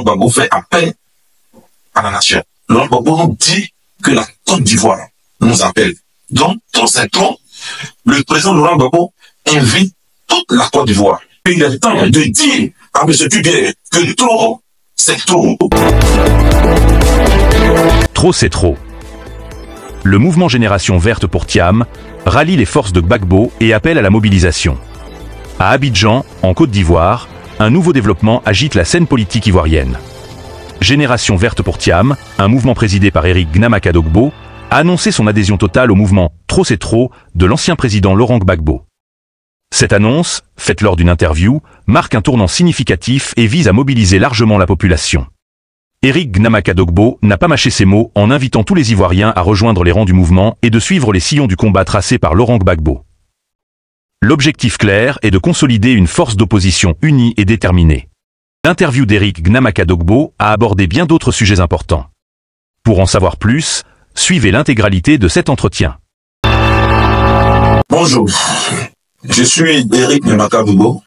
Laurent Gbagbo fait appel à la nation. Laurent Gbagbo nous dit que la Côte d'Ivoire nous appelle. Donc, trop c'est trop, le président Laurent Gbagbo invite toute la Côte d'Ivoire. Il est temps de dire à M. Tuguet que trop, c'est trop. Trop, c'est trop. Le mouvement Génération Verte pour Thiam rallie les forces de Gbagbo et appelle à la mobilisation. À Abidjan, en Côte d'Ivoire, un nouveau développement agite la scène politique ivoirienne. Génération Verte pour Thiam, un mouvement présidé par Eric Gnamaka-Dogbo, a annoncé son adhésion totale au mouvement Trop c'est trop de l'ancien président Laurent Gbagbo. Cette annonce, faite lors d'une interview, marque un tournant significatif et vise à mobiliser largement la population. Eric Gnamaka-Dogbo n'a pas mâché ses mots en invitant tous les Ivoiriens à rejoindre les rangs du mouvement et de suivre les sillons du combat tracés par Laurent Gbagbo. L'objectif clair est de consolider une force d'opposition unie et déterminée. L'interview d'Eric Gnamaka-Dogbo a abordé bien d'autres sujets importants. Pour en savoir plus, suivez l'intégralité de cet entretien. Bonjour, je suis Eric Gnamaka-Dogbo,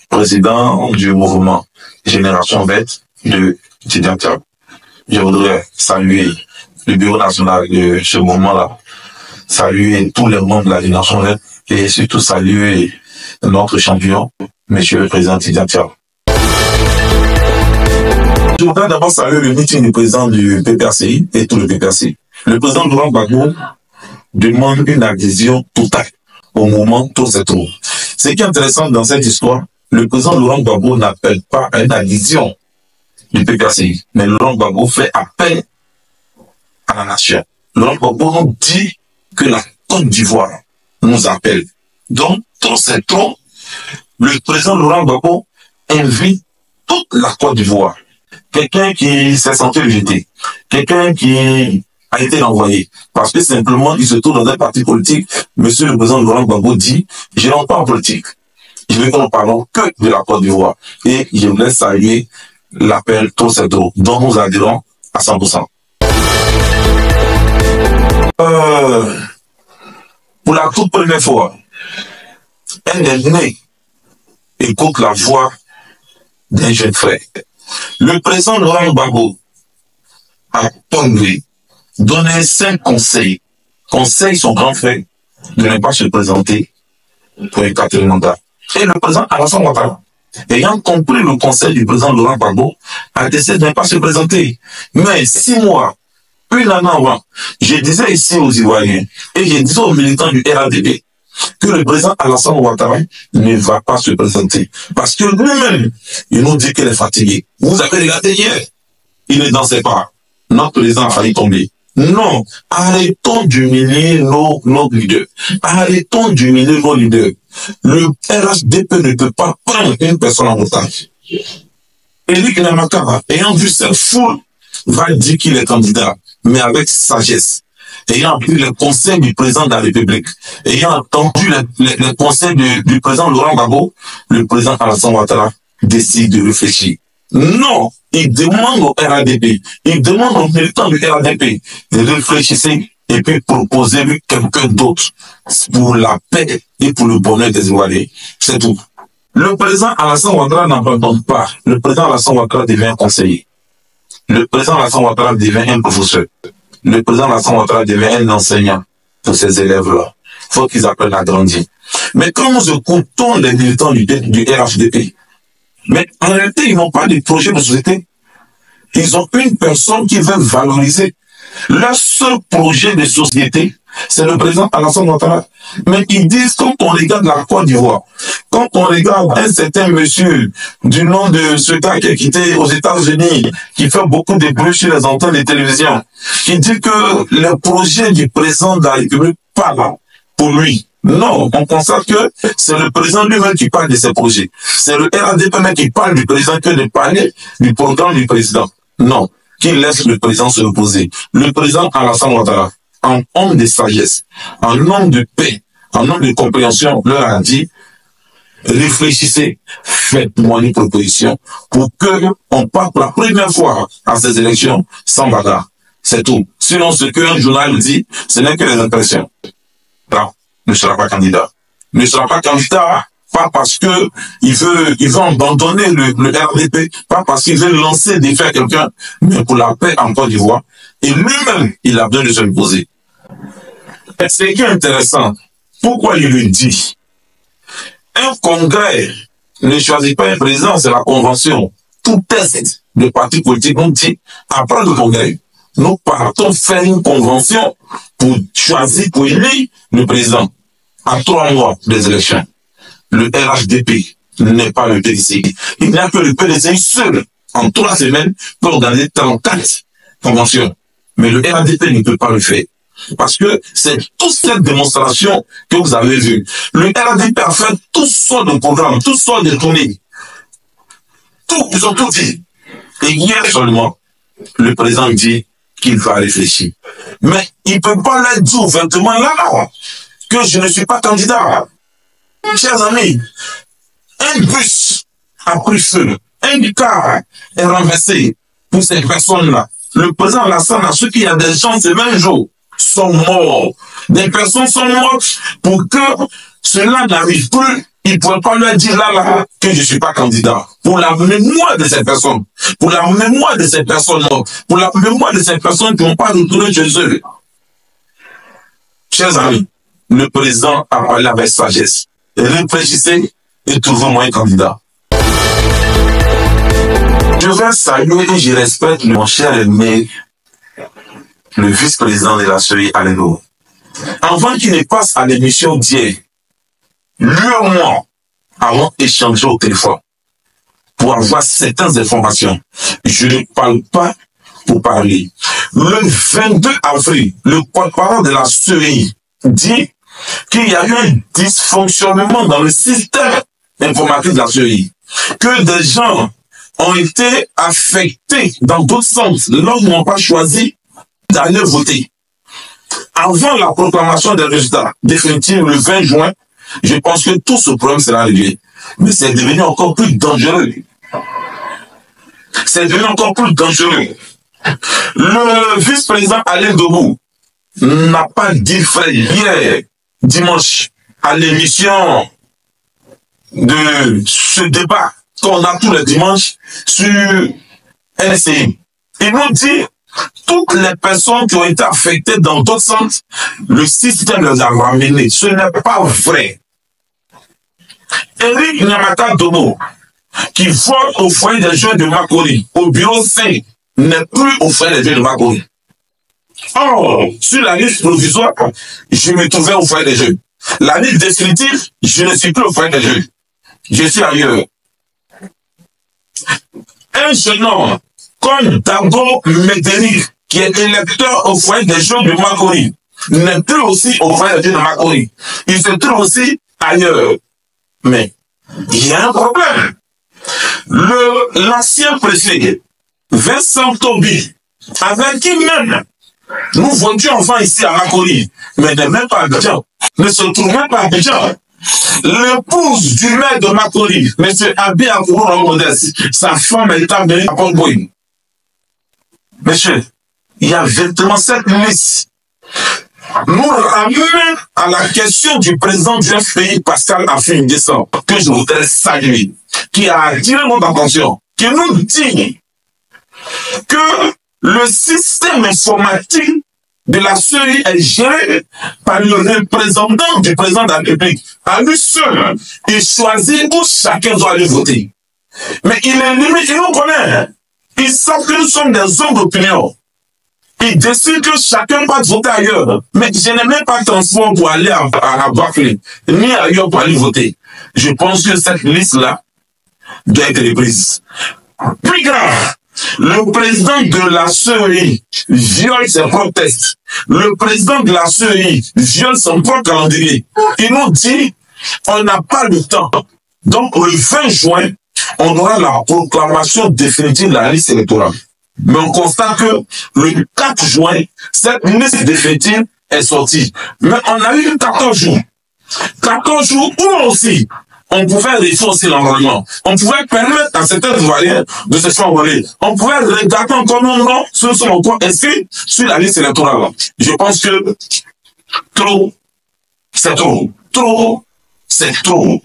président du mouvement Génération Verte de Thiam. Je voudrais saluer le bureau national de ce mouvement-là, saluer tous les membres de la Génération Verte et surtout saluer notre champion, monsieur le président Thiam. Je voudrais d'abord saluer le meeting du président du PPRCI et tout le PPRCI. Le président Laurent Gbagbo demande une adhésion totale au mouvement Trop c'est trop. Ce qui est intéressant dans cette histoire, le président Laurent Gbagbo n'appelle pas à une adhésion du PPRCI, mais Laurent Gbagbo fait appel à la nation. Laurent Gbagbo nous dit que la Côte d'Ivoire nous appelle. Donc, Trop c'est trop, le président Laurent Gbagbo invite toute la Côte d'Ivoire. Quelqu'un qui s'est senti rejeté, quelqu'un qui a été envoyé, parce que simplement il se trouve dans un parti politique. Monsieur le président Laurent Gbagbo dit, je n'entre pas en politique. Je veux que nous parlons que de la Côte d'Ivoire. Et je voulais saluer l'appel Trop c'est trop, dont nous adhérons à 100%. Pour la toute première fois, un aîné écoute la voix d'un jeune frère. Le président Laurent Gbagbo a donné 5 conseils. Conseille son grand frère de ne pas se présenter pour un 4e mandat. Et le président Alassane Ouattara, ayant compris le conseil du président Laurent Gbagbo, a décidé de ne pas se présenter. Mais 6 mois, une année avant, je disais ici aux Ivoiriens et je disais aux militants du RADP que le président Alassane Ouattara ne va pas se présenter. Parce que lui-même, il nous dit qu'il est fatigué. Vous avez regardé hier, il ne dansait pas. Notre président a failli tomber. Non, arrêtons d'humilier nos leaders. Arrêtons d'humilier nos leaders. Le RHDP ne peut pas prendre une personne en otage. Eric Gnamaka, ayant vu cette foule, va dire qu'il est candidat, mais avec sagesse. Ayant pris le conseil du président de la République, ayant entendu les conseils du président Laurent Gbagbo, le président Alassane Ouattara décide de réfléchir. Non, il demande au RADP, il demande aux militants du RADP de réfléchir et puis proposer-lui quelqu'un d'autre pour la paix et pour le bonheur des Ivoiriens. C'est tout. Le président Alassane Ouattara n'abandonne pas. Le président Alassane Ouattara devient un conseiller. Le président Alassane Ouattara devient un professeur. Le président Alassane Ouattara devient un enseignant pour ces élèves-là. Il faut qu'ils apprennent à grandir. Mais quand nous écoutons les militants du RHDP, mais en réalité, ils n'ont pas de projet de société. Ils ont une personne qui veut valoriser. Leur seul projet de société, c'est le président Alassane Ouattara. Mais ils disent, quand on regarde la Côte d'Ivoire, quand on regarde un certain monsieur du nom de ce gars qui a quitté aux États-Unis, qui fait beaucoup de bruit sur les antennes de télévision, qui dit que le projet du président de la République parle pour lui. Non, on constate que c'est le président lui-même qui parle de ses projets. C'est le RADP même qui parle du président que de parler du programme du président. Non, qui laisse le président se reposer. Le président Alassane Ouattara, en homme de sagesse, en homme de paix, en homme de compréhension, leur a dit, réfléchissez, faites-moi une proposition pour que on parte pour la première fois à ces élections sans bagarre. C'est tout. Sinon, ce qu'un journal dit, ce n'est que les impressions. Non, ne sera pas candidat. Ne sera pas candidat pas parce que il veut abandonner le RDP, pas parce qu'il veut lancer des faits à quelqu'un, mais pour la paix en Côte d'Ivoire. Et lui-même, il a besoin de se le poser. Et ce qui est intéressant, pourquoi il le dit? Un congrès ne choisit pas un président, c'est la convention. Tout test de parti politique nous dit, après le congrès, nous partons faire une convention pour choisir, pour élire le président à 3 mois des élections. Le RHDP n'est pas le PDC. Il n'y a que le PDC seul, en 3 semaines, pour organiser 34 conventions. Mais le RHDP ne peut pas le faire. Parce que c'est toute cette démonstration que vous avez vue. Le RHDP a fait toutes sortes de programmes, toutes sortes de tournées. Ils ont tout dit. Et hier seulement, le président dit qu'il va réfléchir. Mais il ne peut pas leur dire ouvertement là que je ne suis pas candidat. Chers amis, un bus a pris feu, un car est renversé pour ces personnes-là. Le président Alassane a su qu'il y a des gens ce même jour sont morts. Des personnes sont mortes pour que cela n'arrive plus. Il ne pourrait pas leur dire là que je ne suis pas candidat. Pour la mémoire de ces personnes, pour la mémoire de ces personnes mortes, pour la mémoire de ces personnes qui n'ont pas retourné chez eux. Chers amis, le président a parlé avec sagesse. Réfléchissez et trouvez-moi un candidat. Je vais saluer et je respecte mon cher aimé, le vice-président de la CEI, Aleno. Avant qu'il ne passe à l'émission d'hier, lui et moi avons échangé au téléphone pour avoir certaines informations. Je ne parle pas pour parler. Le 22 avril, le porte-parole de la CEI dit qu'il y a eu un dysfonctionnement dans le système informatique de la CEI, que des gens ont été affectés dans d'autres sens, là où ils n'ont pas choisi d'aller voter. Avant la proclamation des résultats définitifs le 20 juin, je pense que tout ce problème sera réglé. Mais c'est devenu encore plus dangereux. C'est devenu encore plus dangereux. Le vice-président Alain Debout n'a pas dit vrai hier, dimanche, à l'émission de ce débat qu'on a tous les dimanches sur LCI. Il nous dit toutes les personnes qui ont été affectées dans d'autres sens, le système les a ramenées. Ce n'est pas vrai. Eric Nyamata Dobo, qui vole au foyer des jeunes de Makori, au bureau 5, n'est plus au foyer des jeunes de Makori. Or, sur la liste provisoire, je me trouvais au foyer des jeunes. La liste définitive, je ne suis plus au foyer des jeunes. Je suis ailleurs. Un jeune homme comme Dago Medeni, qui est électeur au foyer des jeunes de Makori, n'est plus aussi au foyer des jeunes de Makori. Il se trouve aussi ailleurs. Mais il y a un problème. L'ancien préfet, Vincent Tobi, avec qui même nous votions enfants ici à Makori, mais n'est même pas à Abidjan, ne se trouve même pas à Abidjan. L'épouse du maire de Makori, M. Abi Akouro, sa femme est venue à Port-Boy. Monsieur, il y a véritablement cette liste. Nous ramène à la question du président du FPI, Pascal Affi-N'Guessan, que je voudrais saluer, qui a attiré notre attention, qui nous dit que le système informatique de la CEI est géré par le représentant du président de la République. À lui seul, il choisit où chacun doit aller voter. Mais il est limite, il nous connaît. Il sait que nous sommes des hommes d'opinion. Il décide que chacun va voter ailleurs. Mais je n'ai même pas de transport pour aller à Bafli, ni ailleurs pour aller voter. Je pense que cette liste-là doit être reprise. Plus grave, le président de la CEI viole ses propres tests. Le président de la CEI viole son propre calendrier. Il nous dit, on n'a pas le temps. Donc, le 20 juin, on aura la proclamation définitive de la liste électorale. Mais on constate que le 4 juin, cette liste définitive est sortie. Mais on a eu 14 jours. 14 jours où aussi, on pouvait réussir aussi l'enrôlement. On pouvait permettre à certaines variantes de se faire enrôler. On pouvait regarder encore nos noms, ceux sont encore inscrits sur la liste électorale. Je pense que trop, c'est trop. Trop, C'est trop.